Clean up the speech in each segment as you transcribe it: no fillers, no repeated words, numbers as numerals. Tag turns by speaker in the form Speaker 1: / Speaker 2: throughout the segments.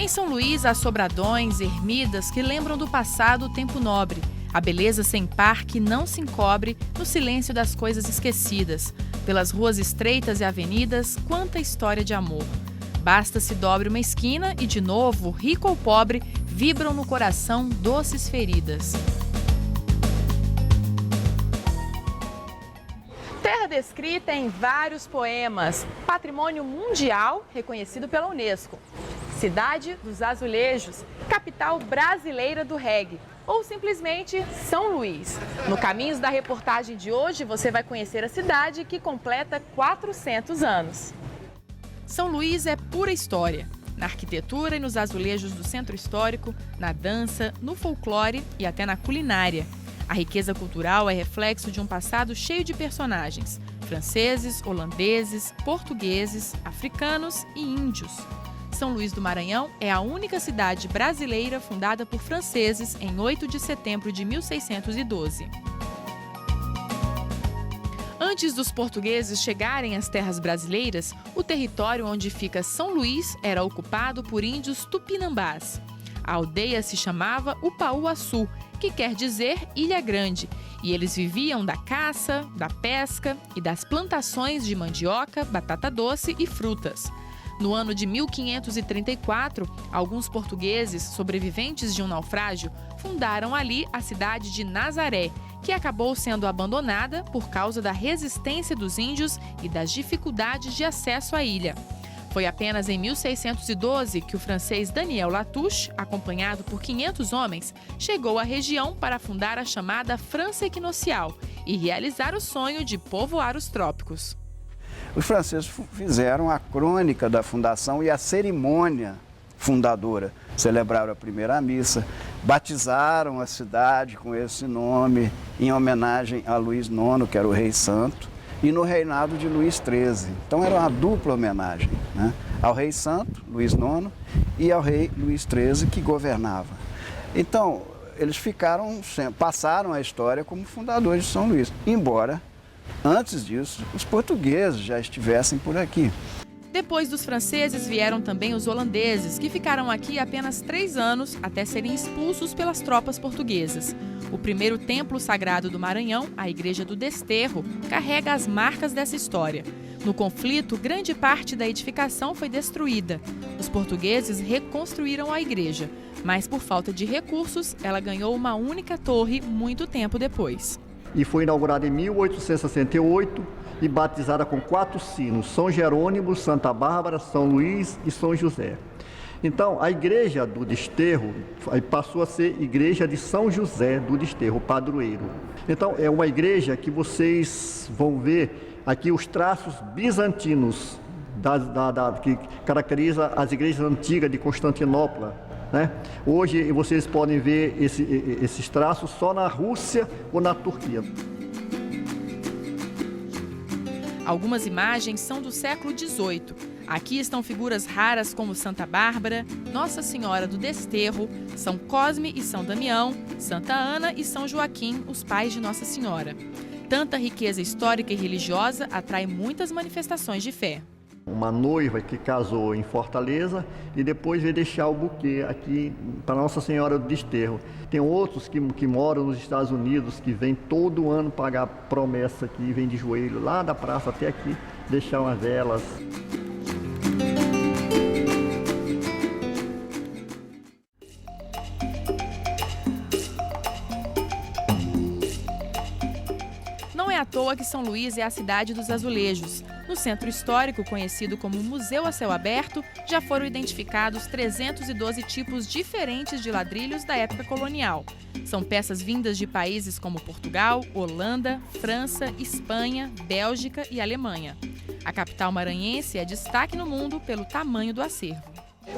Speaker 1: Em São Luís há sobradões, ermidas que lembram do passado tempo nobre. A beleza sem par que não se encobre no silêncio das coisas esquecidas. Pelas ruas estreitas e avenidas, quanta história de amor. Basta se dobre uma esquina e, de novo, rico ou pobre, vibram no coração doces feridas. Terra descrita em vários poemas. Patrimônio mundial reconhecido pela Unesco. Cidade dos Azulejos, capital brasileira do reggae. Ou simplesmente São Luís. No Caminhos da reportagem de hoje, você vai conhecer a cidade que completa 400 anos. São Luís é pura história. Na arquitetura e nos azulejos do centro histórico, na dança, no folclore e até na culinária. A riqueza cultural é reflexo de um passado cheio de personagens. Franceses, holandeses, portugueses, africanos e índios. São Luís do Maranhão é a única cidade brasileira fundada por franceses em 8 de setembro de 1612. Antes dos portugueses chegarem às terras brasileiras, o território onde fica São Luís era ocupado por índios tupinambás. A aldeia se chamava Upauaçu, que quer dizer Ilha Grande, e eles viviam da caça, da pesca e das plantações de mandioca, batata doce e frutas. No ano de 1534, alguns portugueses, sobreviventes de um naufrágio, fundaram ali a cidade de Nazaré, que acabou sendo abandonada por causa da resistência dos índios e das dificuldades de acesso à ilha. Foi apenas em 1612 que o francês Daniel Latouche, acompanhado por 500 homens, chegou à região para fundar a chamada França Equinocial e realizar o sonho de povoar os trópicos.
Speaker 2: Os franceses fizeram a crônica da fundação e a cerimônia fundadora. Celebraram a primeira missa, batizaram a cidade com esse nome em homenagem a Luís IX, que era o rei santo, e no reinado de Luís XIII. Então era uma dupla homenagem, né? Ao rei santo, Luís IX, e ao rei Luís XIII, que governava. Então, eles passaram a história como fundadores de São Luís, embora antes disso, os portugueses já estivessem por aqui.
Speaker 1: Depois dos franceses vieram também os holandeses, que ficaram aqui apenas 3 anos até serem expulsos pelas tropas portuguesas. O primeiro templo sagrado do Maranhão, a Igreja do Desterro, carrega as marcas dessa história. No conflito, grande parte da edificação foi destruída. Os portugueses reconstruíram a igreja, mas por falta de recursos, ela ganhou uma única torre muito tempo depois.
Speaker 3: E foi inaugurada em 1868 e batizada com 4 sinos: São Jerônimo, Santa Bárbara, São Luís e São José. Então, a igreja do Desterro passou a ser igreja de São José do Desterro, padroeiro. Então, é uma igreja que vocês vão ver aqui os traços bizantinos que caracteriza as igrejas antigas de Constantinopla. Né? Hoje vocês podem ver esses traços só na Rússia ou na Turquia.
Speaker 1: Algumas imagens são do século XVIII. Aqui estão figuras raras como Santa Bárbara, Nossa Senhora do Desterro, São Cosme e São Damião, Santa Ana e São Joaquim, os pais de Nossa Senhora. Tanta riqueza histórica e religiosa atrai muitas manifestações de fé.
Speaker 3: Uma noiva que casou em Fortaleza e depois veio deixar o buquê aqui para Nossa Senhora do Desterro. Tem outros que moram nos Estados Unidos, que vêm todo ano pagar promessa aqui, vêm de joelho lá da praça até aqui, deixar umas velas.
Speaker 1: Não é à toa que São Luís é a cidade dos azulejos. No centro histórico, conhecido como Museu a Céu Aberto, já foram identificados 312 tipos diferentes de ladrilhos da época colonial. São peças vindas de países como Portugal, Holanda, França, Espanha, Bélgica e Alemanha. A capital maranhense é destaque no mundo pelo tamanho do acervo.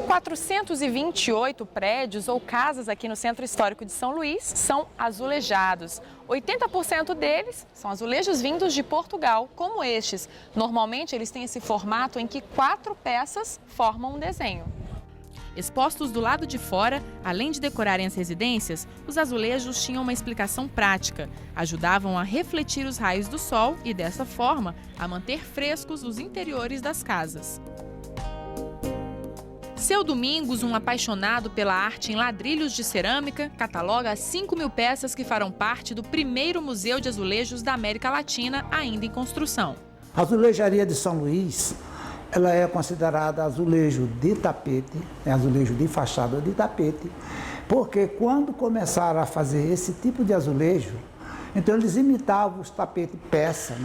Speaker 1: 428 prédios ou casas aqui no Centro Histórico de São Luís são azulejados. 80% deles são azulejos vindos de Portugal, como estes. Normalmente eles têm esse formato em que 4 peças formam um desenho. Expostos do lado de fora, além de decorarem as residências, os azulejos tinham uma explicação prática. Ajudavam a refletir os raios do sol e, dessa forma, a manter frescos os interiores das casas. Seu Domingos, um apaixonado pela arte em ladrilhos de cerâmica, cataloga as 5.000 peças que farão parte do primeiro museu de azulejos da América Latina, ainda em construção.
Speaker 4: A azulejaria de São Luís, ela é considerada azulejo de tapete, azulejo de fachada de tapete, porque quando começaram a fazer esse tipo de azulejo, então eles imitavam os tapetes persa,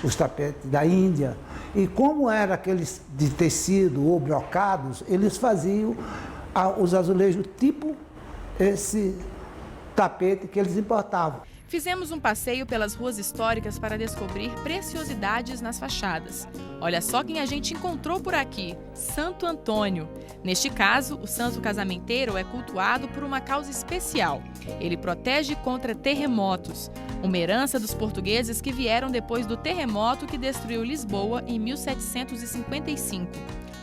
Speaker 4: os tapetes da Índia, e como eram aqueles de tecido ou brocados, eles faziam os azulejos tipo esse tapete que eles importavam.
Speaker 1: Fizemos um passeio pelas ruas históricas para descobrir preciosidades nas fachadas. Olha só quem a gente encontrou por aqui, Santo Antônio. Neste caso, o santo casamenteiro é cultuado por uma causa especial. Ele protege contra terremotos, uma herança dos portugueses que vieram depois do terremoto que destruiu Lisboa em 1755.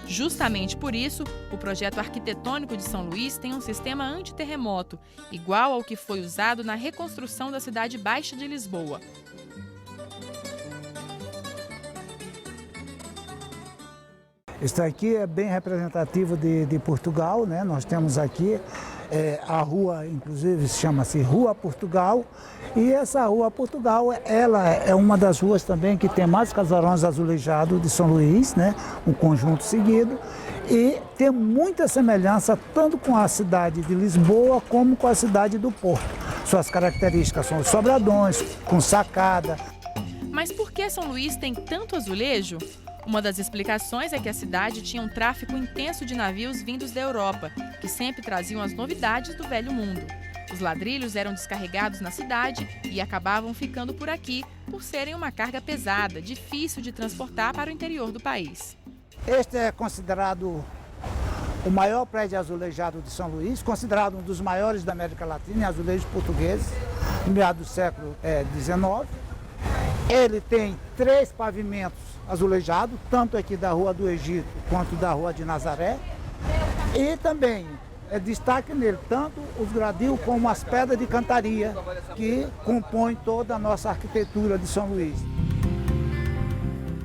Speaker 1: Justamente por isso, o projeto arquitetônico de São Luís tem um sistema antiterremoto, igual ao que foi usado na reconstrução da Cidade Baixa de Lisboa.
Speaker 4: Isso aqui é bem representativo de Portugal, né? Nós temos aqui a rua, inclusive, chama-se Rua Portugal, e essa Rua Portugal, ela é uma das ruas também que tem mais casarões azulejados de São Luís, né? Um conjunto seguido, e tem muita semelhança tanto com a cidade de Lisboa como com a cidade do Porto. Suas características são os sobradões, com sacada.
Speaker 1: Mas por que São Luís tem tanto azulejo? Uma das explicações é que a cidade tinha um tráfego intenso de navios vindos da Europa, que sempre traziam as novidades do velho mundo. Os ladrilhos eram descarregados na cidade e acabavam ficando por aqui, por serem uma carga pesada, difícil de transportar para o interior do país.
Speaker 4: Este é considerado o maior prédio azulejado de São Luís, considerado um dos maiores da América Latina, em azulejos portugueses, no meado do século XIX. Ele tem 3 pavimentos azulejados, tanto aqui da Rua do Egito quanto da Rua de Nazaré. E também destaque nele tanto os gradios como as pedras de cantaria que compõem toda a nossa arquitetura de São Luís.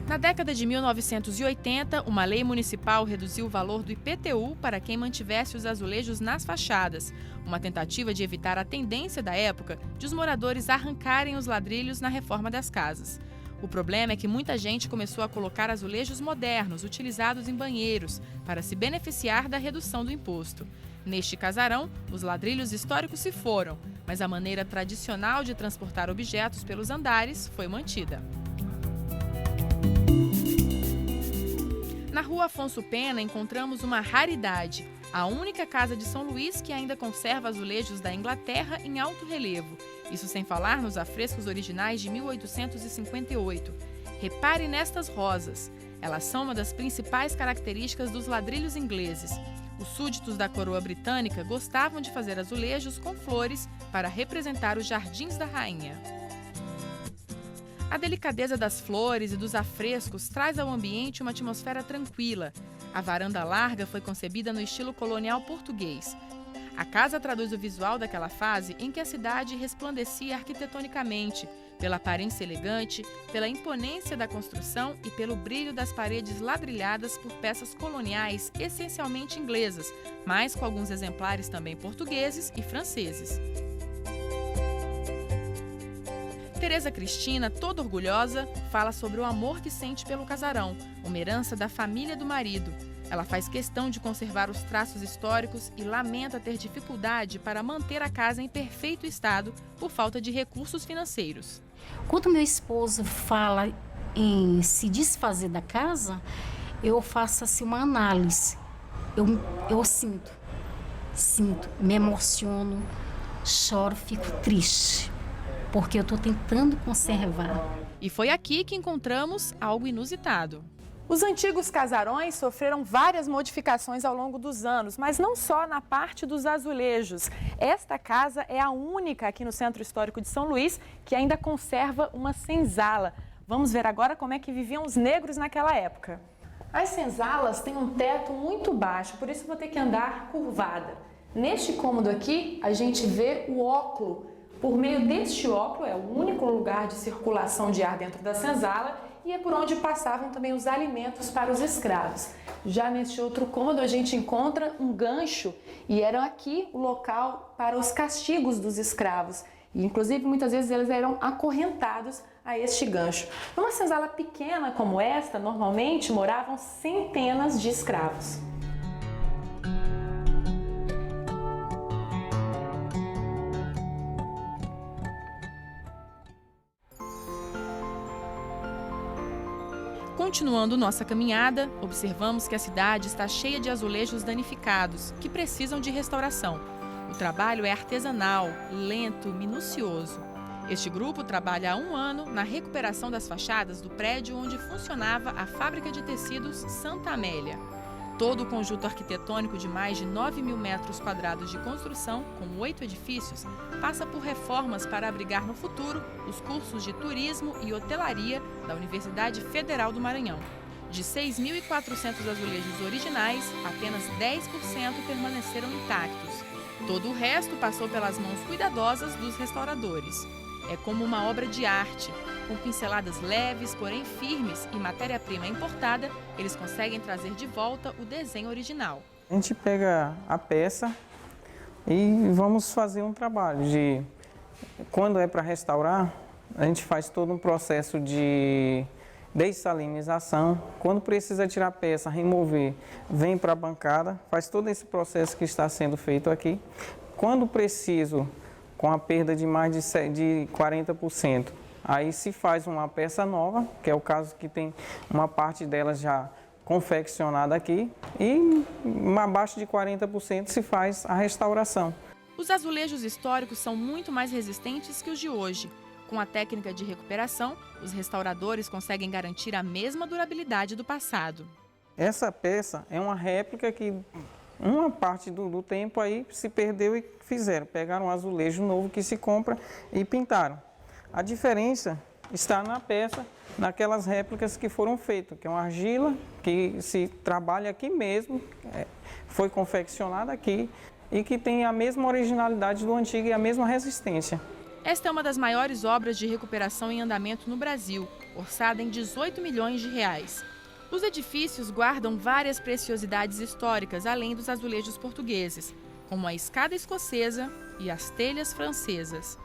Speaker 1: Na década de 1980, uma lei municipal reduziu o valor do IPTU para quem mantivesse os azulejos nas fachadas, uma tentativa de evitar a tendência da época de os moradores arrancarem os ladrilhos na reforma das casas. O problema é que muita gente começou a colocar azulejos modernos, utilizados em banheiros, para se beneficiar da redução do imposto. Neste casarão, os ladrilhos históricos se foram, mas a maneira tradicional de transportar objetos pelos andares foi mantida. Na Rua Afonso Pena encontramos uma raridade, a única casa de São Luís que ainda conserva azulejos da Inglaterra em alto relevo. Isso sem falar nos afrescos originais de 1858. Repare nestas rosas. Elas são uma das principais características dos ladrilhos ingleses. Os súditos da coroa britânica gostavam de fazer azulejos com flores para representar os jardins da rainha. A delicadeza das flores e dos afrescos traz ao ambiente uma atmosfera tranquila. A varanda larga foi concebida no estilo colonial português. A casa traduz o visual daquela fase em que a cidade resplandecia arquitetonicamente, pela aparência elegante, pela imponência da construção e pelo brilho das paredes ladrilhadas por peças coloniais essencialmente inglesas, mas com alguns exemplares também portugueses e franceses. Tereza Cristina, toda orgulhosa, fala sobre o amor que sente pelo casarão, uma herança da família do marido. Ela faz questão de conservar os traços históricos e lamenta ter dificuldade para manter a casa em perfeito estado por falta de recursos financeiros.
Speaker 5: Quando meu esposo fala em se desfazer da casa, eu faço assim uma análise. Eu sinto, me emociono, choro, fico triste, porque eu estou tentando conservar.
Speaker 1: E foi aqui que encontramos algo inusitado.
Speaker 6: Os antigos casarões sofreram várias modificações ao longo dos anos, mas não só na parte dos azulejos. Esta casa é a única aqui no Centro Histórico de São Luís que ainda conserva uma senzala. Vamos ver agora como é que viviam os negros naquela época. As senzalas têm um teto muito baixo, por isso vou ter que andar curvada. Neste cômodo aqui, a gente vê o óculo. Por meio deste óculo, é o único lugar de circulação de ar dentro da senzala, e é por onde passavam também os alimentos para os escravos. Já neste outro cômodo a gente encontra um gancho e era aqui o local para os castigos dos escravos. E, inclusive, muitas vezes eles eram acorrentados a este gancho. Numa senzala pequena como esta, normalmente moravam centenas de escravos.
Speaker 1: Continuando nossa caminhada, observamos que a cidade está cheia de azulejos danificados, que precisam de restauração. O trabalho é artesanal, lento, minucioso. Este grupo trabalha há 1 ano na recuperação das fachadas do prédio onde funcionava a fábrica de tecidos Santa Amélia. Todo o conjunto arquitetônico de mais de 9.000 metros quadrados de construção, com 8 edifícios, passa por reformas para abrigar no futuro os cursos de turismo e hotelaria da Universidade Federal do Maranhão. De 6.400 azulejos originais, apenas 10% permaneceram intactos. Todo o resto passou pelas mãos cuidadosas dos restauradores. É como uma obra de arte. Com pinceladas leves, porém firmes e matéria-prima importada, eles conseguem trazer de volta o desenho original.
Speaker 7: A gente pega a peça e vamos fazer um trabalho de... Quando é para restaurar, a gente faz todo um processo de dessalinização. Quando precisa tirar a peça, remover, vem para a bancada, faz todo esse processo que está sendo feito aqui. Quando preciso, com a perda de mais de 40%, aí se faz uma peça nova, que é o caso que tem uma parte dela já confeccionada aqui, e abaixo de 40% se faz a restauração.
Speaker 1: Os azulejos históricos são muito mais resistentes que os de hoje. Com a técnica de recuperação, os restauradores conseguem garantir a mesma durabilidade do passado.
Speaker 7: Essa peça é uma réplica que uma parte do tempo aí se perdeu e fizeram. Pegaram um azulejo novo que se compra e pintaram. A diferença está na peça, naquelas réplicas que foram feitas, que é uma argila que se trabalha aqui mesmo, foi confeccionada aqui e que tem a mesma originalidade do antigo e a mesma resistência.
Speaker 1: Esta é uma das maiores obras de recuperação em andamento no Brasil, orçada em 18 milhões de reais. Os edifícios guardam várias preciosidades históricas, além dos azulejos portugueses, como a escada escocesa e as telhas francesas.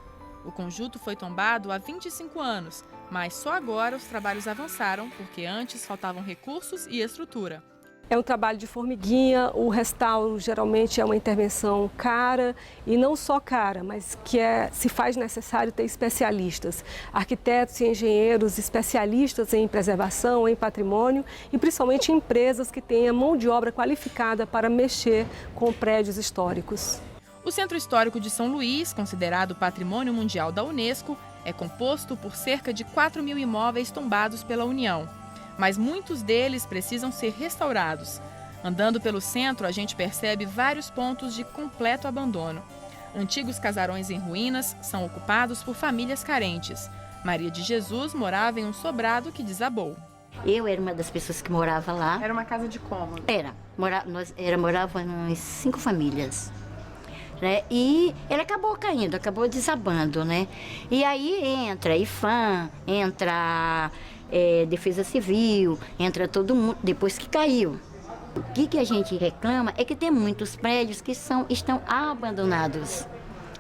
Speaker 1: O conjunto foi tombado há 25 anos, mas só agora os trabalhos avançaram, porque antes faltavam recursos e estrutura.
Speaker 8: É um trabalho de formiguinha, o restauro geralmente é uma intervenção cara, e não só cara, mas que se faz necessário ter especialistas, arquitetos e engenheiros especialistas em preservação, em patrimônio e principalmente empresas que tenham mão de obra qualificada para mexer com prédios históricos.
Speaker 1: O Centro Histórico de São Luís, considerado Patrimônio Mundial da Unesco, é composto por cerca de 4.000 imóveis tombados pela União. Mas muitos deles precisam ser restaurados. Andando pelo centro, a gente percebe vários pontos de completo abandono. Antigos casarões em ruínas são ocupados por famílias carentes. Maria de Jesus morava em um sobrado que desabou.
Speaker 9: Eu era uma das pessoas que morava lá.
Speaker 6: Era uma casa de cômodo?
Speaker 9: Moravam umas 5 famílias. Né? E ele acabou caindo, acabou desabando, né? E aí entra IFAM, entra Defesa Civil, entra todo mundo, depois que caiu. O que a gente reclama é que tem muitos prédios que estão abandonados.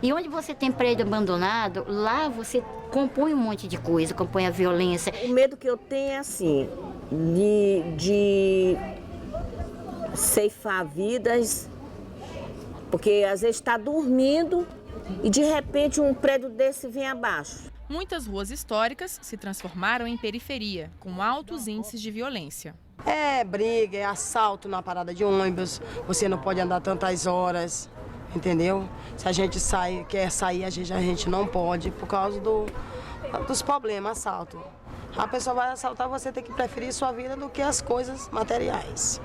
Speaker 9: E onde você tem prédio abandonado, lá você compõe um monte de coisa, compõe a violência.
Speaker 10: O medo que eu tenho é assim, de ceifar vidas, porque às vezes está dormindo e de repente um prédio desse vem abaixo.
Speaker 1: Muitas ruas históricas se transformaram em periferia, com altos índices de violência.
Speaker 11: É briga, é assalto na parada de ônibus, você não pode andar tantas horas, entendeu? Se a gente quer sair, a gente não pode por causa dos problemas, assalto. A pessoa vai assaltar, você tem que preferir sua vida do que as coisas materiais.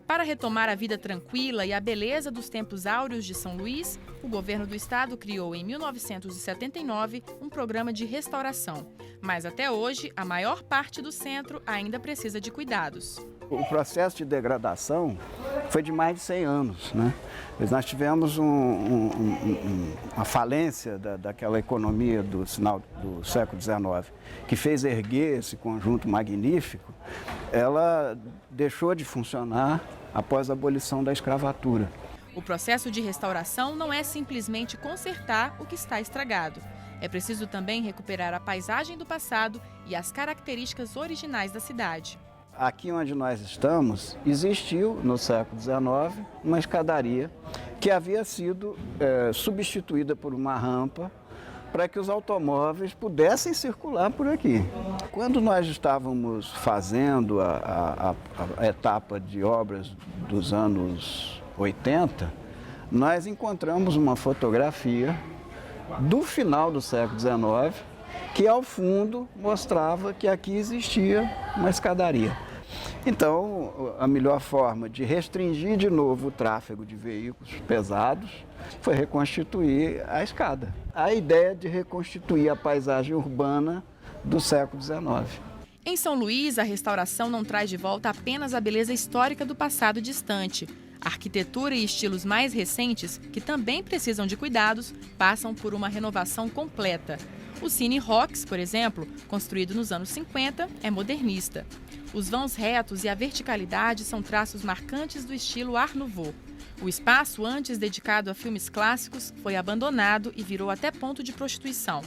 Speaker 1: Para retomar a vida tranquila e a beleza dos tempos áureos de São Luís, o governo do estado criou em 1979 um programa de restauração. Mas até hoje, a maior parte do centro ainda precisa de cuidados.
Speaker 2: O processo de degradação foi de mais de 100 anos, né? Nós tivemos uma falência daquela economia do final do século XIX, que fez erguer esse conjunto magnífico. Ela deixou de funcionar após a abolição da escravatura.
Speaker 1: O processo de restauração não é simplesmente consertar o que está estragado. É preciso também recuperar a paisagem do passado e as características originais da cidade.
Speaker 2: Aqui onde nós estamos, existiu no século XIX uma escadaria que havia sido substituída por uma rampa para que os automóveis pudessem circular por aqui. Quando nós estávamos fazendo a etapa de obras dos anos 80, nós encontramos uma fotografia do final do século XIX, que ao fundo mostrava que aqui existia uma escadaria. Então, a melhor forma de restringir de novo o tráfego de veículos pesados foi reconstituir a escada. A ideia de reconstituir a paisagem urbana do século XIX.
Speaker 1: Em São Luís, a restauração não traz de volta apenas a beleza histórica do passado distante. A arquitetura e estilos mais recentes, que também precisam de cuidados, passam por uma renovação completa. O Cine Rocks, por exemplo, construído nos anos 50, é modernista. Os vãos retos e a verticalidade são traços marcantes do estilo Art Nouveau. O espaço, antes dedicado a filmes clássicos, foi abandonado e virou até ponto de prostituição.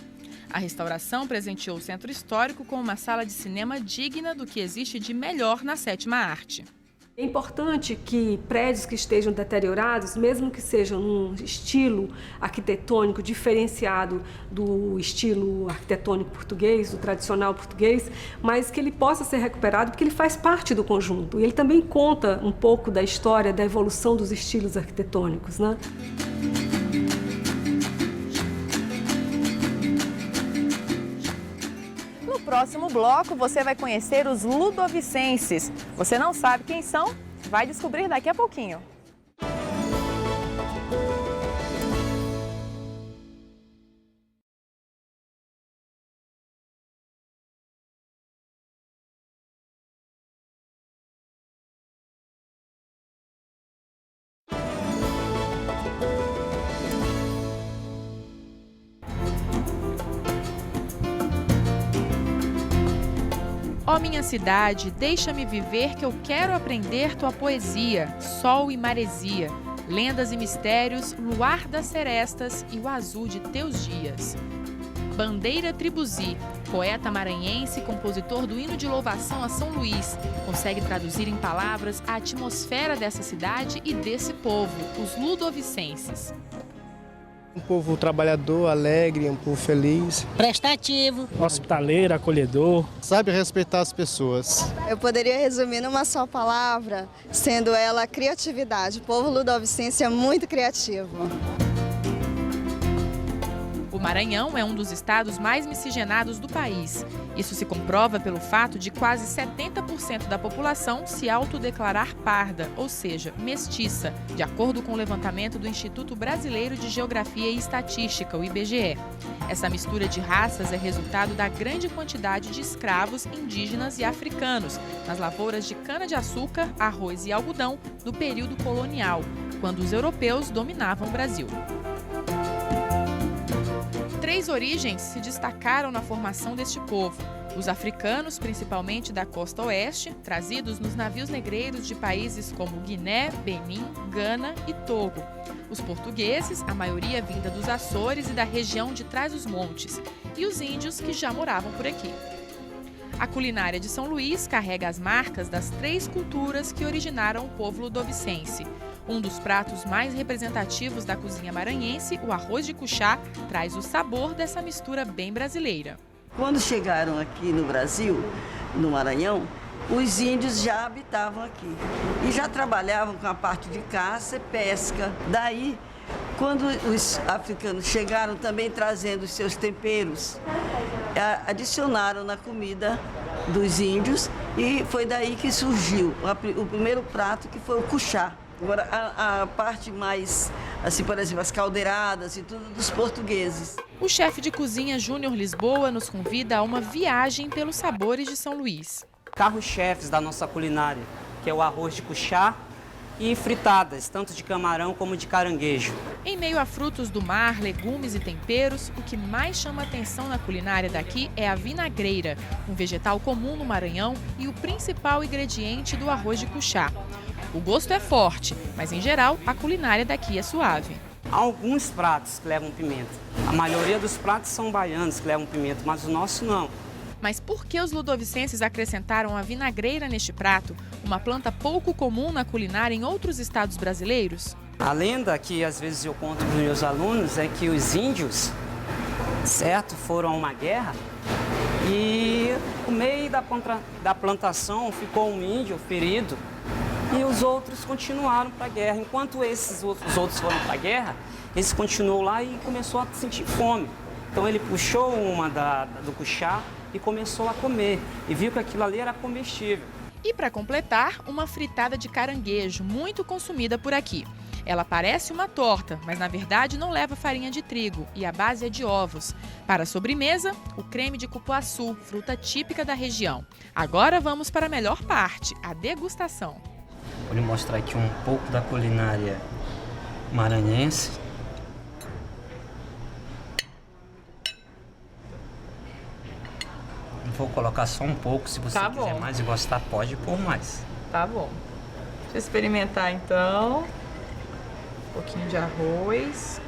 Speaker 1: A restauração presenteou o centro histórico com uma sala de cinema digna do que existe de melhor na sétima arte.
Speaker 8: É importante que prédios que estejam deteriorados, mesmo que sejam num estilo arquitetônico diferenciado do estilo arquitetônico português, do tradicional português, mas que ele possa ser recuperado porque ele faz parte do conjunto. E ele também conta um pouco da história, da evolução dos estilos arquitetônicos, né?
Speaker 6: No próximo bloco, você vai conhecer os ludovicenses. Você não sabe quem são? Vai descobrir daqui a pouquinho.
Speaker 1: Ó minha cidade, deixa-me viver que eu quero aprender tua poesia, sol e maresia, lendas e mistérios, luar das serestas e o azul de teus dias. Bandeira Tribuzi, poeta maranhense e compositor do hino de louvação a São Luís, consegue traduzir em palavras a atmosfera dessa cidade e desse povo, os ludovicenses.
Speaker 12: Um povo trabalhador, alegre, um povo feliz.
Speaker 13: Prestativo.
Speaker 12: Hospitaleiro, acolhedor. Sabe respeitar as pessoas.
Speaker 14: Eu poderia resumir numa só palavra, sendo ela criatividade. O povo ludovicense é muito criativo.
Speaker 1: O Maranhão é um dos estados mais miscigenados do país. Isso se comprova pelo fato de quase 70% da população se autodeclarar parda, ou seja, mestiça, de acordo com o levantamento do Instituto Brasileiro de Geografia e Estatística, o IBGE. Essa mistura de raças é resultado da grande quantidade de escravos indígenas e africanos nas lavouras de cana-de-açúcar, arroz e algodão do período colonial, quando os europeus dominavam o Brasil. 3 origens se destacaram na formação deste povo. Os africanos, principalmente da costa oeste, trazidos nos navios negreiros de países como Guiné, Benin, Gana e Togo. Os portugueses, a maioria vinda dos Açores e da região de Trás-os-Montes. E os índios que já moravam por aqui. A culinária de São Luís carrega as marcas das 3 culturas que originaram o povo ludovicense. Um dos pratos mais representativos da cozinha maranhense, o arroz de cuchá, traz o sabor dessa mistura bem brasileira.
Speaker 15: Quando chegaram aqui no Brasil, no Maranhão, os índios já habitavam aqui e já trabalhavam com a parte de caça e pesca. Daí, quando os africanos chegaram também trazendo os seus temperos, adicionaram na comida dos índios e foi daí que surgiu o primeiro prato, que foi o cuchá. Agora, a parte mais, assim, por exemplo, as caldeiradas e tudo dos portugueses.
Speaker 1: O chefe de cozinha Júnior Lisboa nos convida a uma viagem pelos sabores de São Luís.
Speaker 13: Carros-chefes da nossa culinária, que é o arroz de cuchá e fritadas, tanto de camarão como de caranguejo.
Speaker 1: Em meio a frutos do mar, legumes e temperos, o que mais chama atenção na culinária daqui é a vinagreira, um vegetal comum no Maranhão e o principal ingrediente do arroz de cuchá. O gosto é forte, mas em geral a culinária daqui é suave.
Speaker 13: Há alguns pratos que levam pimenta. A maioria dos pratos são baianos que levam pimenta, mas o nosso não.
Speaker 1: Mas por que os ludovicenses acrescentaram a vinagreira neste prato, uma planta pouco comum na culinária em outros estados brasileiros?
Speaker 13: A lenda que às vezes eu conto para os meus alunos é que os índios, certo, foram a uma guerra e no meio da plantação ficou um índio ferido e os outros continuaram para a guerra. Enquanto os outros foram para a guerra, esse continuou lá e começou a sentir fome. Então ele puxou uma do cuchá e começou a comer, e viu que aquilo ali era comestível.
Speaker 1: E para completar, uma fritada de caranguejo, muito consumida por aqui. Ela parece uma torta, mas na verdade não leva farinha de trigo e a base é de ovos. Para a sobremesa, o creme de cupuaçu, fruta típica da região. Agora vamos para a melhor parte, a degustação.
Speaker 13: Vou lhe mostrar aqui um pouco da culinária maranhense. Vou colocar só um pouco, se você quiser mais e gostar, pode pôr mais.
Speaker 6: Tá bom. Deixa eu experimentar então. Um pouquinho de arroz.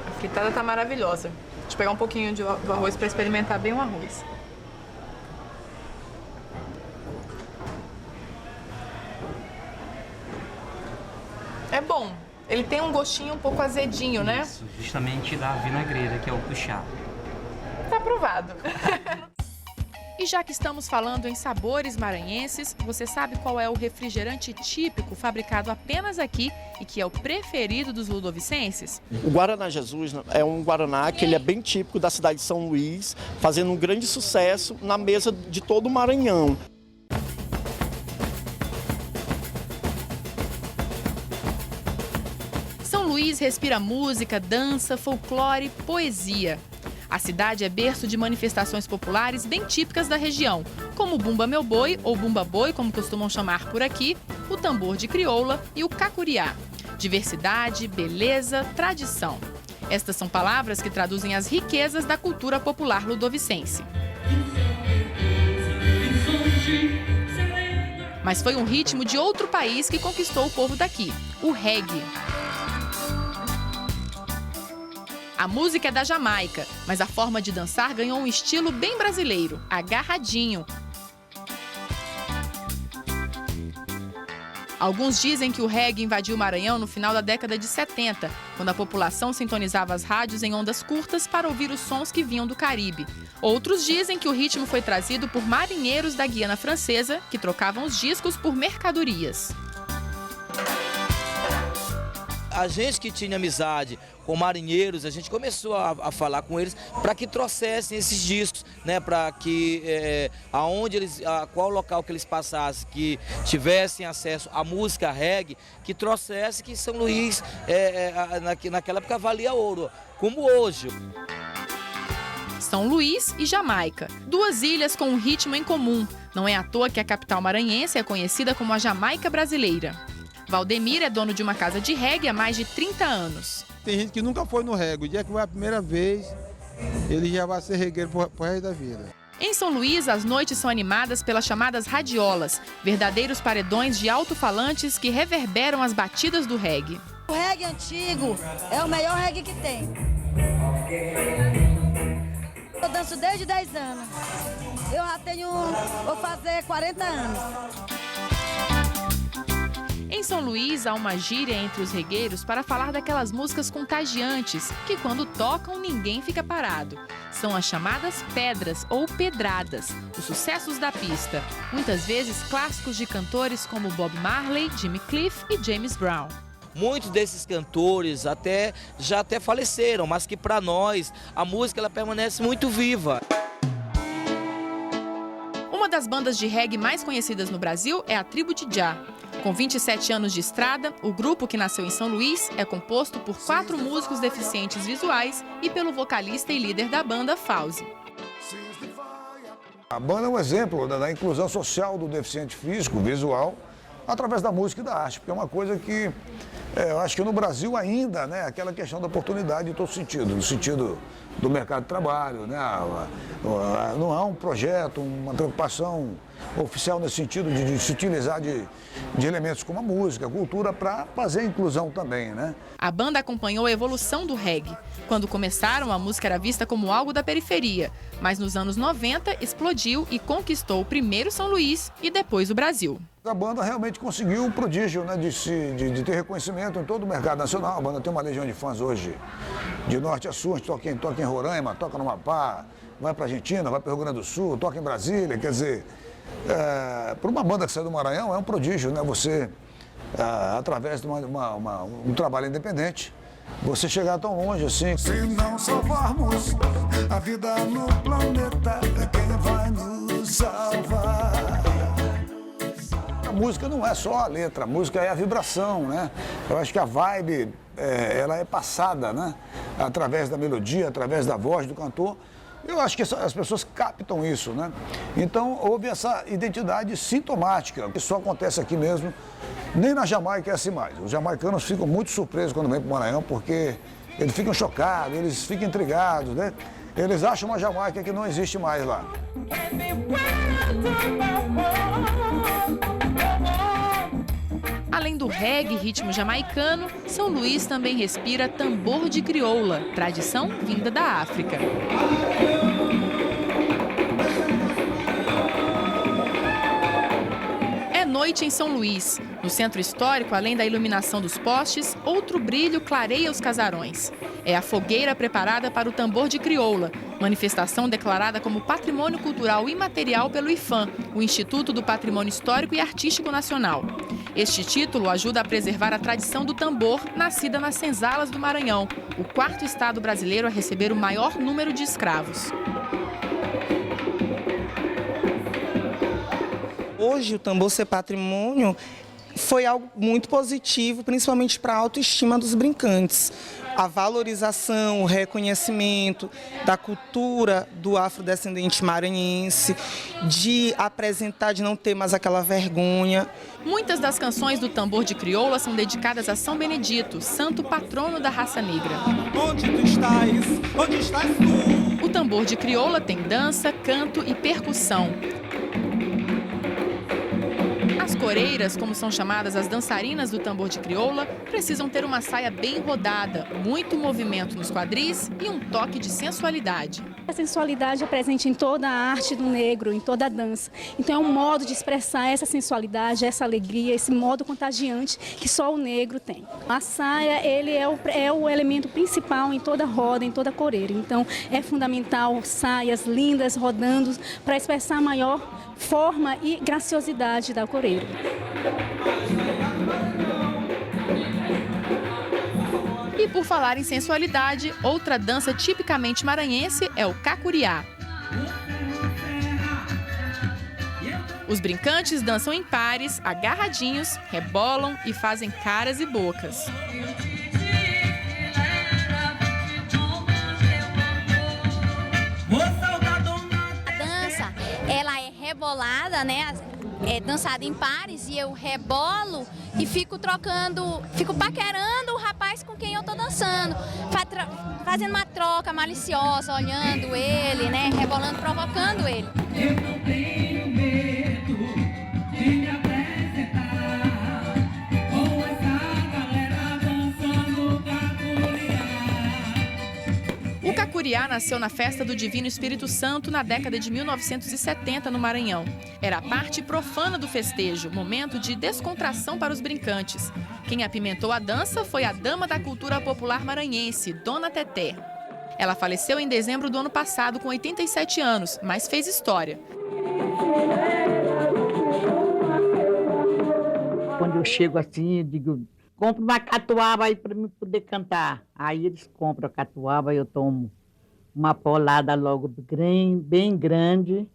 Speaker 6: A fritada tá maravilhosa. Deixa eu pegar um pouquinho do arroz para experimentar bem o arroz. É bom. Ele tem um gostinho um pouco azedinho, né?
Speaker 13: Isso, justamente da vinagreira, que é o cuchá.
Speaker 6: Tá aprovado.
Speaker 1: E já que estamos falando em sabores maranhenses, você sabe qual é o refrigerante típico fabricado apenas aqui e que é o preferido dos ludovicenses?
Speaker 16: O Guaraná Jesus é um Guaraná que ele é bem típico da cidade de São Luís, fazendo um grande sucesso na mesa de todo o Maranhão.
Speaker 1: São Luís respira música, dança, folclore, poesia. A cidade é berço de manifestações populares bem típicas da região, como o Bumba Meu Boi, ou Bumba Boi, como costumam chamar por aqui, o tambor de crioula e o cacuriá. Diversidade, beleza, tradição. Estas são palavras que traduzem as riquezas da cultura popular ludovicense. Mas foi um ritmo de outro país que conquistou o povo daqui, o reggae. A música é da Jamaica, mas a forma de dançar ganhou um estilo bem brasileiro, agarradinho. Alguns dizem que o reggae invadiu o Maranhão no final da década de 70, quando a população sintonizava as rádios em ondas curtas para ouvir os sons que vinham do Caribe. Outros dizem que o ritmo foi trazido por marinheiros da Guiana Francesa, que trocavam os discos por mercadorias.
Speaker 17: A gente que tinha amizade com marinheiros, a gente começou a falar com eles para que trouxessem esses discos, né? Para que qual local que eles passassem, que tivessem acesso à música reggae, que trouxesse que São Luís naquela época valia ouro, como hoje.
Speaker 1: São Luís e Jamaica, duas ilhas com um ritmo em comum. Não é à toa que a capital maranhense é conhecida como a Jamaica brasileira. Valdemir é dono de uma casa de reggae há mais de 30 anos.
Speaker 18: Tem gente que nunca foi no reggae. O dia que vai a primeira vez, ele já vai ser regueiro pro resto da vida.
Speaker 1: Em São Luís, as noites são animadas pelas chamadas radiolas, verdadeiros paredões de alto-falantes que reverberam as batidas do reggae.
Speaker 19: O reggae antigo é o melhor reggae que tem. Eu danço desde 10 anos. Eu já vou fazer 40 anos.
Speaker 1: Em São Luís, há uma gíria entre os regueiros para falar daquelas músicas contagiantes, que quando tocam ninguém fica parado. São as chamadas pedras ou pedradas, os sucessos da pista. Muitas vezes clássicos de cantores como Bob Marley, Jimmy Cliff e James Brown.
Speaker 17: Muitos desses cantores já até faleceram, mas que para nós a música ela permanece muito viva.
Speaker 1: Uma das bandas de reggae mais conhecidas no Brasil é a Tribo de Jah. Com 27 anos de estrada, o grupo, que nasceu em São Luís, é composto por 4 músicos deficientes visuais e pelo vocalista e líder da banda, Fauzi.
Speaker 20: A banda é um exemplo da inclusão social do deficiente físico, visual, através da música e da arte, porque é uma coisa que eu acho que no Brasil ainda, né, aquela questão da oportunidade em todo sentido, no sentido do mercado de trabalho, né, não há um projeto, uma preocupação oficial nesse sentido de se utilizar de elementos como a música, a cultura, para fazer a inclusão também, né?
Speaker 1: A banda acompanhou a evolução do reggae. Quando começaram, a música era vista como algo da periferia, mas nos anos 90 explodiu e conquistou primeiro São Luís e depois o Brasil.
Speaker 20: A banda realmente conseguiu um prodígio, né, de ter reconhecimento em todo o mercado nacional. A banda tem uma legião de fãs hoje, de norte a sul. A gente toca em Roraima, toca no Amapá, vai para a Argentina, vai para o Rio Grande do Sul, toca em Brasília. Quer dizer, para uma banda que sai do Maranhão é um prodígio, né? Você, através de um trabalho independente, você chegar tão longe assim.
Speaker 21: Se não salvarmos a vida no planeta, quem vai nos salvar?
Speaker 20: A música não é só a letra, a música é a vibração, né? Eu acho que a vibe, ela é passada, né? Através da melodia, através da voz do cantor. Eu acho que as pessoas captam isso, né? Então houve essa identidade sintomática, que só acontece aqui mesmo. Nem na Jamaica é assim mais. Os jamaicanos ficam muito surpresos quando vêm para o Maranhão, porque eles ficam chocados, eles ficam intrigados, né? Eles acham uma Jamaica que não existe mais lá.
Speaker 1: Além do reggae e ritmo jamaicano, São Luís também respira tambor de crioula, tradição vinda da África. É noite em São Luís. No centro histórico, além da iluminação dos postes, outro brilho clareia os casarões. É a fogueira preparada para o tambor de crioula, manifestação declarada como Patrimônio Cultural Imaterial pelo IPHAN, o Instituto do Patrimônio Histórico e Artístico Nacional. Este título ajuda a preservar a tradição do tambor, nascida nas senzalas do Maranhão, o 4º estado brasileiro a receber o maior número de escravos.
Speaker 22: Hoje, o tambor ser patrimônio foi algo muito positivo, principalmente para a autoestima dos brincantes. A valorização, o reconhecimento da cultura do afrodescendente maranhense, de apresentar, de não ter mais aquela vergonha.
Speaker 1: Muitas das canções do tambor de crioula são dedicadas a São Benedito, santo patrono da raça negra.
Speaker 21: Onde tu estás? Onde estás tu?
Speaker 1: O tambor de crioula tem dança, canto e percussão. As coreiras, como são chamadas as dançarinas do tambor de crioula, precisam ter uma saia bem rodada, muito movimento nos quadris e um toque de sensualidade.
Speaker 23: A sensualidade é presente em toda a arte do negro, em toda a dança. Então é um modo de expressar essa sensualidade, essa alegria, esse modo contagiante que só o negro tem. A saia, ele é o elemento principal em toda roda, em toda coreira. Então é fundamental saias lindas rodando para expressar a maior forma e graciosidade da coreira.
Speaker 1: E por falar em sensualidade, outra dança tipicamente maranhense é o cacuriá. Os brincantes dançam em pares, agarradinhos, rebolam e fazem caras e bocas.
Speaker 24: A dança, ela é rebolada, né? É dançada em pares e eu rebolo e fico paquerando o rapaz com quem eu tô dançando, fazendo uma troca maliciosa, olhando ele, né, rebolando, provocando ele.
Speaker 21: Eu não tenho medo de me apresentar com essa galera dançando cacuriá.
Speaker 1: O cacuriá nasceu na festa do Divino Espírito Santo na década de 1970 no Maranhão. Era a parte profana do festejo, momento de descontração para os brincantes. Quem apimentou a dança foi a dama da cultura popular maranhense, Dona Teté. Ela faleceu em dezembro do ano passado com 87 anos, mas fez história.
Speaker 25: Quando eu chego assim, eu digo,
Speaker 3: compra uma catuaba aí para mim poder cantar. Aí eles compram a catuaba, eu tomo uma polada logo bem grande.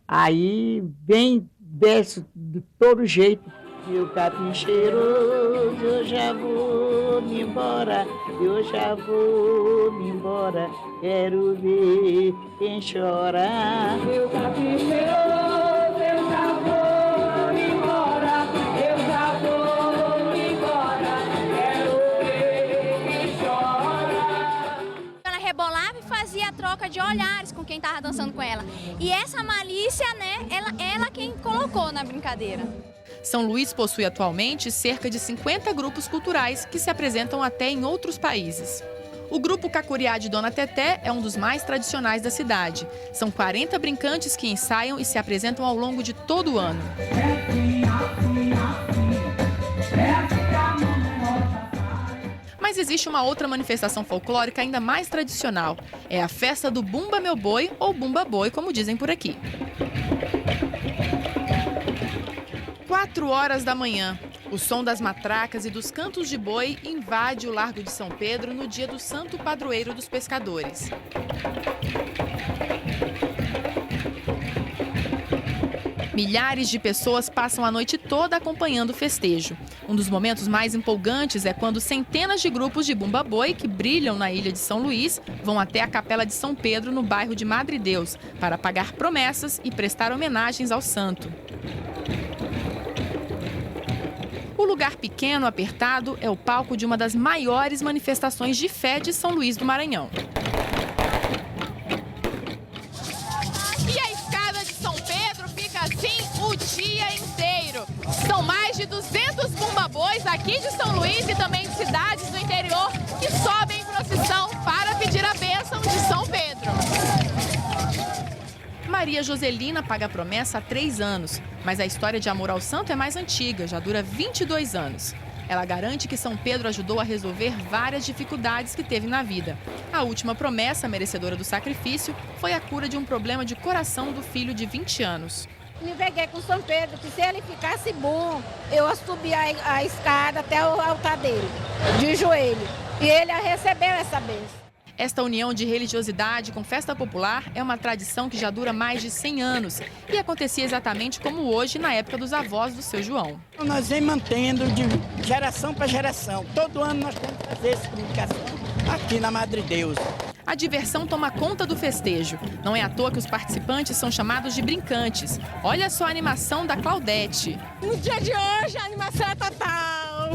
Speaker 3: Aí vem, desce de todo jeito. Meu capim cheiroso, eu já vou me embora, eu já vou me embora, quero ver quem chora. Meu capim cheiroso, eu já vou me embora, eu já vou me embora, quero ver quem chora.
Speaker 24: Ela rebolava e fazia a troca de olhares com quem estava dançando com ela. E essa malícia, né, ela quem colocou na brincadeira.
Speaker 1: São Luís possui atualmente cerca de 50 grupos culturais que se apresentam até em outros países. O grupo Cacuriá de Dona Teté é um dos mais tradicionais da cidade. São 40 brincantes que ensaiam e se apresentam ao longo de todo o ano. Mas existe uma outra manifestação folclórica ainda mais tradicional. É a festa do Bumba Meu Boi, ou Bumba Boi, como dizem por aqui. 4 horas da manhã, o som das matracas e dos cantos de boi invade o Largo de São Pedro no dia do Santo Padroeiro dos Pescadores. Milhares de pessoas passam a noite toda acompanhando o festejo. Um dos momentos mais empolgantes é quando centenas de grupos de Bumba Boi que brilham na ilha de São Luís vão até a Capela de São Pedro, no bairro de Madre Deus, para pagar promessas e prestar homenagens ao santo. O lugar pequeno, apertado, é o palco de uma das maiores manifestações de fé de São Luís do Maranhão.
Speaker 4: E a escada de São Pedro fica assim o dia inteiro. São mais de 200 bumba-bois aqui de São Luís e também de cidades do interior que sobem em procissão para pedir a bênção de São Pedro.
Speaker 1: Maria Joselina paga a promessa há 3 anos, mas a história de amor ao santo é mais antiga, já dura 22 anos. Ela garante que São Pedro ajudou a resolver várias dificuldades que teve na vida. A última promessa, merecedora do sacrifício, foi a cura de um problema de coração do filho de 20 anos.
Speaker 5: Me peguei com São Pedro, que se ele ficasse bom, eu subia a escada até o altar dele, de joelho. E ele recebeu essa bênção.
Speaker 1: Esta união de religiosidade com festa popular é uma tradição que já dura mais de 100 anos e acontecia exatamente como hoje, na época dos avós do seu João.
Speaker 3: Nós vem mantendo de geração para geração. Todo ano nós temos que fazer essa comunicação aqui na Madre Deus.
Speaker 1: A diversão toma conta do festejo. Não é à toa que os participantes são chamados de brincantes. Olha só a animação da Claudete.
Speaker 5: No dia de hoje a animação é total.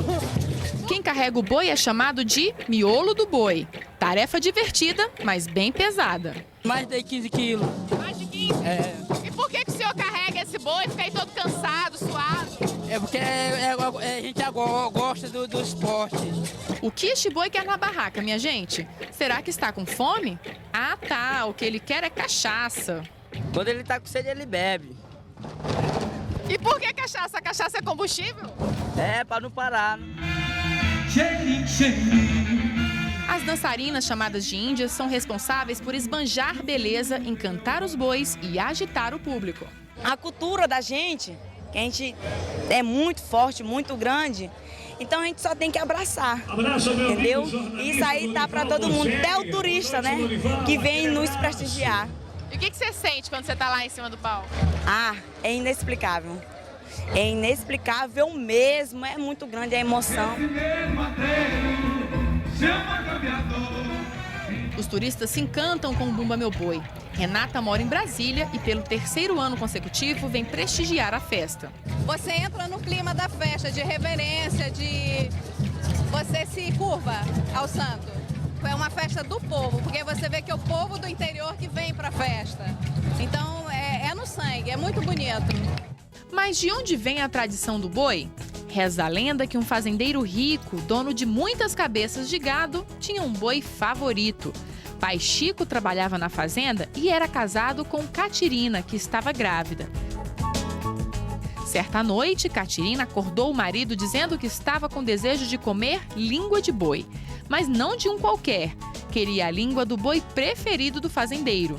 Speaker 1: Quem carrega o boi é chamado de miolo do boi. Tarefa divertida, mas bem pesada.
Speaker 3: Mais de 15 quilos.
Speaker 4: Mais de 15?
Speaker 3: É.
Speaker 4: E por que o senhor carrega esse boi? Fica aí todo cansado, suado?
Speaker 3: É porque a gente gosta do esporte.
Speaker 1: O que este boi quer na barraca, minha gente? Será que está com fome? Ah, tá. O que ele quer é cachaça.
Speaker 7: Quando ele tá com sede, ele bebe.
Speaker 4: E por que cachaça? A cachaça é combustível?
Speaker 7: É, para não parar.
Speaker 1: As dançarinas, chamadas de índias, são responsáveis por esbanjar beleza, encantar os bois e agitar o público.
Speaker 25: A cultura da gente, que a gente é muito forte, muito grande, então a gente só tem que abraçar, entendeu? Isso aí tá para todo mundo, até o turista, né, que vem nos prestigiar.
Speaker 4: E o que você sente quando você tá lá em cima do palco?
Speaker 25: Ah, é inexplicável. É inexplicável mesmo, é muito grande a emoção.
Speaker 1: Os turistas se encantam com o Bumba Meu Boi. Renata mora em Brasília e pelo 3º ano consecutivo vem prestigiar a festa.
Speaker 26: Você entra no clima da festa, de reverência, você se curva ao santo. É uma festa do povo, porque você vê que é o povo do interior que vem para a festa. Então é no sangue, é muito bonito.
Speaker 1: Mas de onde vem a tradição do boi? Reza a lenda que um fazendeiro rico, dono de muitas cabeças de gado, tinha um boi favorito. Pai Chico trabalhava na fazenda e era casado com Catirina, que estava grávida. Certa noite, Catirina acordou o marido dizendo que estava com desejo de comer língua de boi. Mas não de um qualquer. Queria a língua do boi preferido do fazendeiro.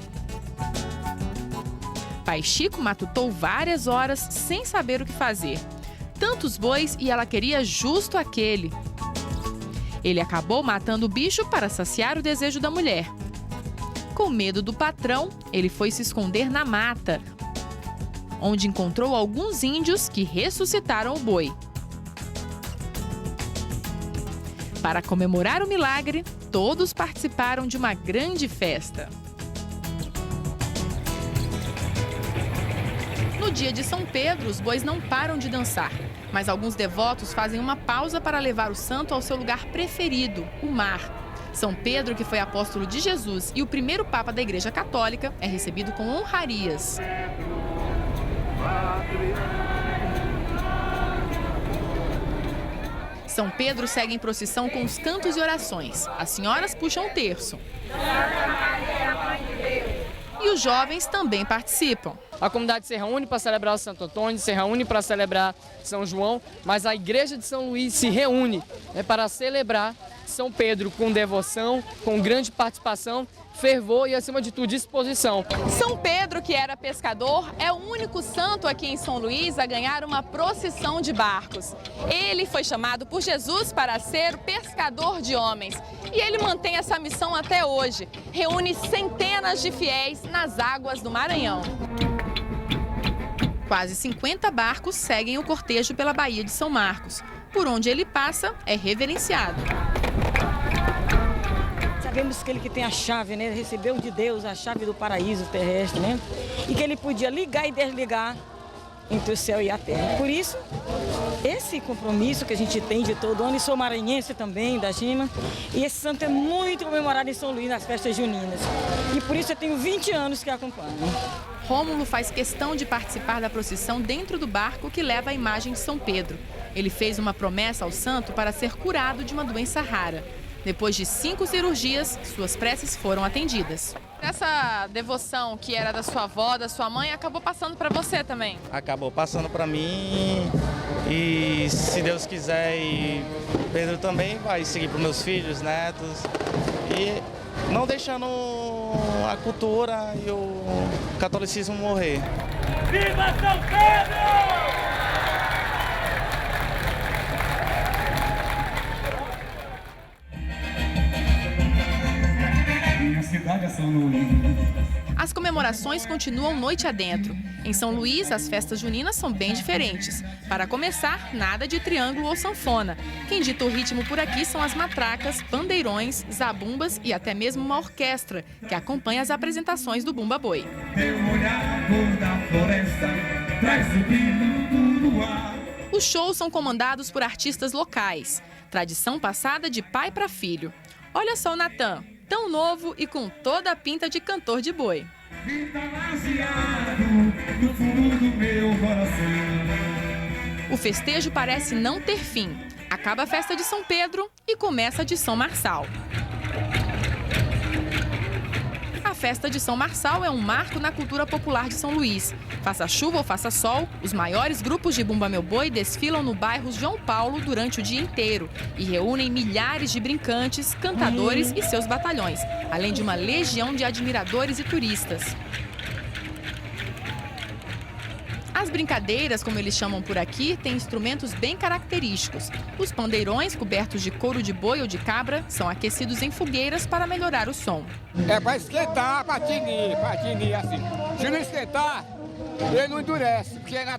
Speaker 1: Pai Chico matutou várias horas sem saber o que fazer. Tantos bois e ela queria justo aquele. Ele acabou matando o bicho para saciar o desejo da mulher. Com medo do patrão, ele foi se esconder na mata, onde encontrou alguns índios que ressuscitaram o boi. Para comemorar o milagre, todos participaram de uma grande festa. No dia de São Pedro, os bois não param de dançar, mas alguns devotos fazem uma pausa para levar o santo ao seu lugar preferido, o mar. São Pedro, que foi apóstolo de Jesus e o primeiro papa da Igreja Católica, é recebido com honrarias. São Pedro segue em procissão com os cantos e orações. As senhoras puxam o terço. E os jovens também participam.
Speaker 2: A comunidade se reúne para celebrar o Santo Antônio, se reúne para celebrar São João, mas a Igreja de São Luís se reúne para celebrar São Pedro com devoção, com grande participação, fervor e, acima de tudo, disposição.
Speaker 4: São Pedro, que era pescador, é o único santo aqui em São Luís a ganhar uma procissão de barcos. Ele foi chamado por Jesus para ser pescador de homens. E ele mantém essa missão até hoje. Reúne centenas de fiéis nas águas do Maranhão.
Speaker 1: Quase 50 barcos seguem o cortejo pela Baía de São Marcos. Por onde ele passa, é reverenciado.
Speaker 8: Sabemos que ele que tem a chave, né? Recebeu de Deus a chave do paraíso terrestre, né? E que ele podia ligar e desligar entre o céu e a terra. Por isso, esse compromisso que a gente tem de todo ano, e sou maranhense também, da Gima, e esse santo é muito comemorado em São Luís, nas festas juninas. E por isso eu tenho 20 anos que acompanho.
Speaker 1: Rômulo faz questão de participar da procissão dentro do barco que leva a imagem de São Pedro. Ele fez uma promessa ao santo para ser curado de uma doença rara. Depois de 5 cirurgias, suas preces foram atendidas.
Speaker 4: Essa devoção que era da sua avó, da sua mãe, acabou passando para você também?
Speaker 9: Acabou passando para mim e, se Deus quiser, e Pedro também vai seguir para os meus filhos, netos, e não deixando a cultura e o catolicismo morrer.
Speaker 21: Viva São Pedro!
Speaker 1: As comemorações continuam noite adentro. Em São Luís, as festas juninas são bem diferentes. Para começar, nada de triângulo ou sanfona. Quem dita o ritmo por aqui são as matracas, pandeirões, zabumbas e até mesmo uma orquestra, que acompanha as apresentações do Bumba Boi. Os shows são comandados por artistas locais. Tradição passada de pai para filho. Olha só o Natan, tão novo e com toda a pinta de cantor de boi. O festejo parece não ter fim. Acaba a festa de São Pedro e começa a de São Marçal. A festa de São Marçal é um marco na cultura popular de São Luís. Faça chuva ou faça sol, os maiores grupos de Bumba Meu Boi desfilam no bairro João Paulo durante o dia inteiro e reúnem milhares de brincantes, cantadores e seus batalhões, além de uma legião de admiradores e turistas. As brincadeiras, como eles chamam por aqui, têm instrumentos bem característicos. Os pandeirões, cobertos de couro de boi ou de cabra, são aquecidos em fogueiras para melhorar o som.
Speaker 10: É para esquentar, para tinir assim. Se não esquentar, ele não endurece, porque na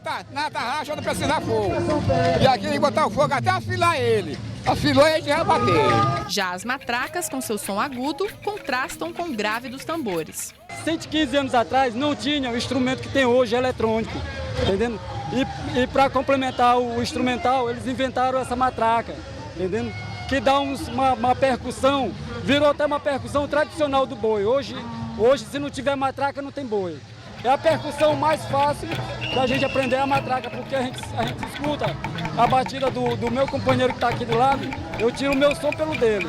Speaker 10: tarraxa não precisa fogo. E aqui tem que botar o fogo até afilar ele. Afilou e a gente vai bater.
Speaker 1: Já as matracas, com seu som agudo, contrastam com o grave dos tambores.
Speaker 8: 115 anos atrás não tinha o instrumento que tem hoje, eletrônico, entendendo? E para complementar o instrumental, eles inventaram essa matraca, entendendo? Que dá uma percussão, virou até uma percussão tradicional do boi. Hoje se não tiver matraca, não tem boi. É a percussão mais fácil da gente aprender a matraca, porque a gente escuta a batida do meu companheiro que está aqui do lado, eu tiro o meu som pelo dele.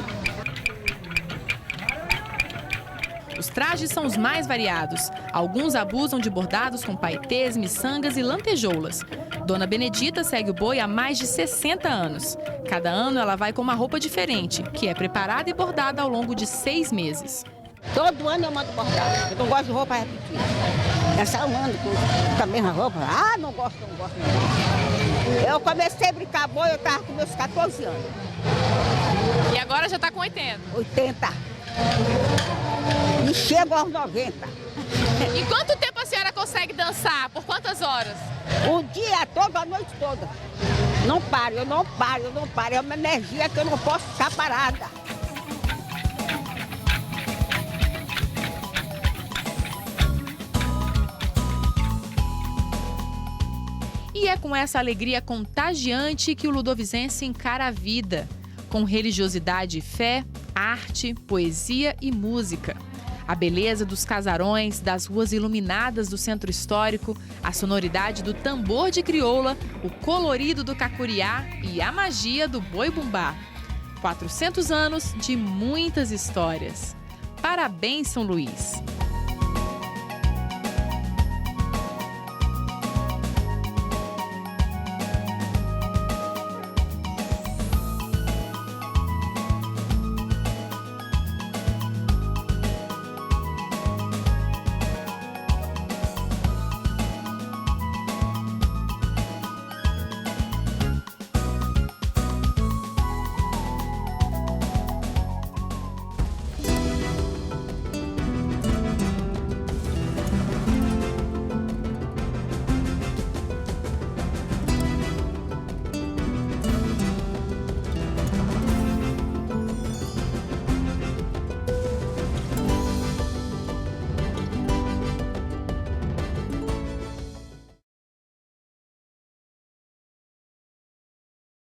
Speaker 1: Os trajes são os mais variados. Alguns abusam de bordados com paetês, miçangas e lantejoulas. Dona Benedita segue o boi há mais de 60 anos. Cada ano ela vai com uma roupa diferente, que é preparada e bordada ao longo de 6 meses.
Speaker 11: Todo ano eu mando bordar. Eu não gosto de roupa repetida. Essa eu ando com a mesma roupa. Ah, não gosto. Eu comecei a brincar boi, eu estava com meus 14 anos.
Speaker 4: E agora já está com 80?
Speaker 11: 80. E chego aos 90.
Speaker 4: E quanto tempo a senhora consegue dançar? Por quantas horas?
Speaker 11: O dia todo, a noite toda. Não paro, eu não paro, eu não paro. É uma energia que eu não posso ficar parada.
Speaker 1: E é com essa alegria contagiante que o ludovicense encara a vida, com religiosidade e fé, arte, poesia e música. A beleza dos casarões, das ruas iluminadas do centro histórico, a sonoridade do tambor de crioula, o colorido do cacuriá e a magia do boi-bumbá. 400 anos de muitas histórias. Parabéns, São Luís!